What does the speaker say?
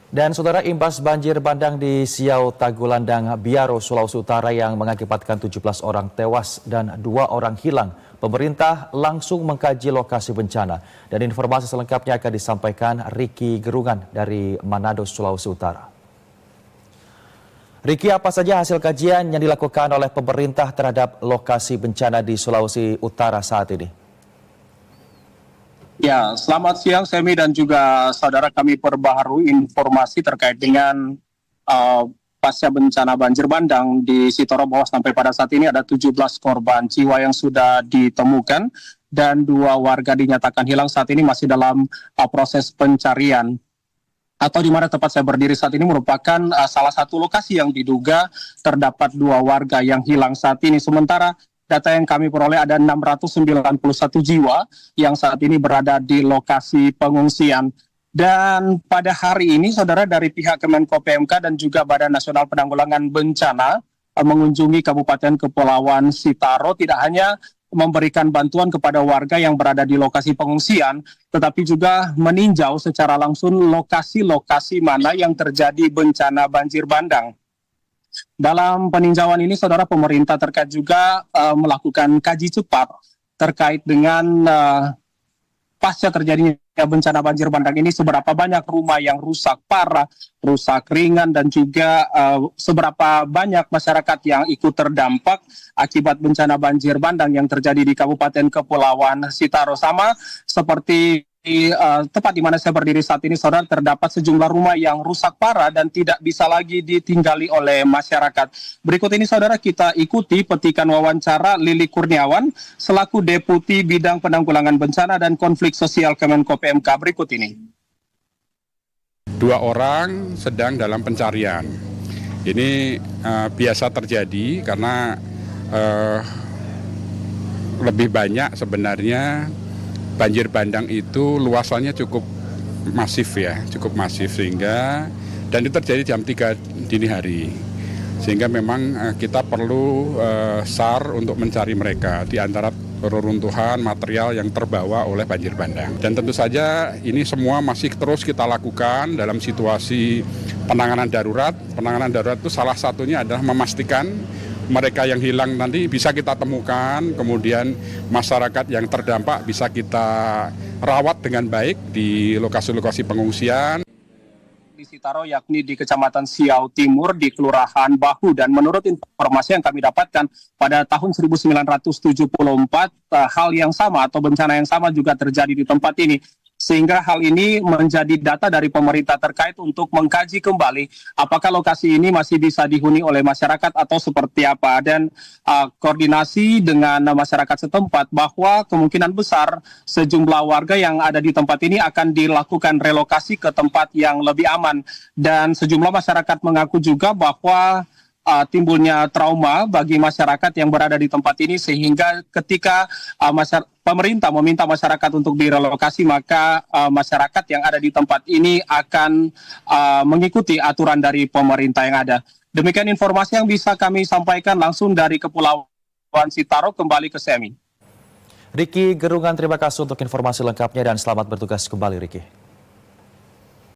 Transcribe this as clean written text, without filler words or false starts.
Dan saudara, imbas banjir bandang di Siau Tagulandang, Biaro, Sulawesi Utara yang mengakibatkan 17 orang tewas dan 2 orang hilang, pemerintah langsung mengkaji lokasi bencana. Dan informasi selengkapnya akan disampaikan Ricky Gerungan dari Manado, Sulawesi Utara. Ricky, apa saja hasil kajian yang dilakukan oleh pemerintah terhadap lokasi bencana di Sulawesi Utara saat ini? Ya, selamat siang Semi dan juga saudara, kami perbaharui informasi terkait dengan pasca bencana banjir bandang di Sitoro, bahwa sampai pada saat ini ada 17 korban jiwa yang sudah ditemukan dan 2 warga dinyatakan hilang saat ini masih dalam proses pencarian. Atau di mana tempat saya berdiri saat ini merupakan salah satu lokasi yang diduga terdapat 2 warga yang hilang saat ini. Sementara data yang kami peroleh ada 691 jiwa yang saat ini berada di lokasi pengungsian. Dan pada hari ini, saudara, dari pihak Kemenko PMK dan juga Badan Nasional Penanggulangan Bencana mengunjungi Kabupaten Kepulauan Sitaro, tidak hanya memberikan bantuan kepada warga yang berada di lokasi pengungsian, tetapi juga meninjau secara langsung lokasi-lokasi mana yang terjadi bencana banjir bandang. Dalam peninjauan ini, saudara, pemerintah terkait juga melakukan kaji cepat terkait dengan pasca terjadinya bencana banjir bandang ini, seberapa banyak rumah yang rusak parah, rusak ringan, dan juga seberapa banyak masyarakat yang ikut terdampak akibat bencana banjir bandang yang terjadi di Kabupaten Kepulauan Sitaro. Sama seperti tempat di mana saya berdiri saat ini, saudara, terdapat sejumlah rumah yang rusak parah dan tidak bisa lagi ditinggali oleh masyarakat. Berikut ini, saudara, kita ikuti petikan wawancara Lili Kurniawan selaku Deputi Bidang Penanggulangan Bencana dan Konflik Sosial Kemenko PMK. Berikut ini. 2 orang sedang dalam pencarian. Ini biasa terjadi karena lebih banyak sebenarnya banjir bandang itu luasannya cukup masif sehingga, dan itu terjadi jam 3 dini hari, sehingga memang kita perlu SAR untuk mencari mereka di antara reruntuhan material yang terbawa oleh banjir bandang. Dan tentu saja ini semua masih terus kita lakukan dalam situasi penanganan darurat. Penanganan darurat itu salah satunya adalah memastikan mereka yang hilang nanti bisa kita temukan, kemudian masyarakat yang terdampak bisa kita rawat dengan baik di lokasi-lokasi pengungsian. Di Sitaro, yakni di Kecamatan Siau Timur di Kelurahan Bahu, dan menurut informasi yang kami dapatkan pada tahun 1974 hal yang sama atau bencana yang sama juga terjadi di tempat ini. Sehingga hal ini menjadi data dari pemerintah terkait untuk mengkaji kembali apakah lokasi ini masih bisa dihuni oleh masyarakat atau seperti apa. Dan koordinasi dengan masyarakat setempat bahwa kemungkinan besar sejumlah warga yang ada di tempat ini akan dilakukan relokasi ke tempat yang lebih aman. Dan sejumlah masyarakat mengaku juga bahwa timbulnya trauma bagi masyarakat yang berada di tempat ini, sehingga ketika pemerintah meminta masyarakat untuk direlokasi, maka masyarakat yang ada di tempat ini akan mengikuti aturan dari pemerintah yang ada. Demikian informasi yang bisa kami sampaikan langsung dari Kepulauan Sitaro. Kembali ke Semi. Ricky Gerungan, terima kasih untuk informasi lengkapnya dan selamat bertugas kembali, Ricky.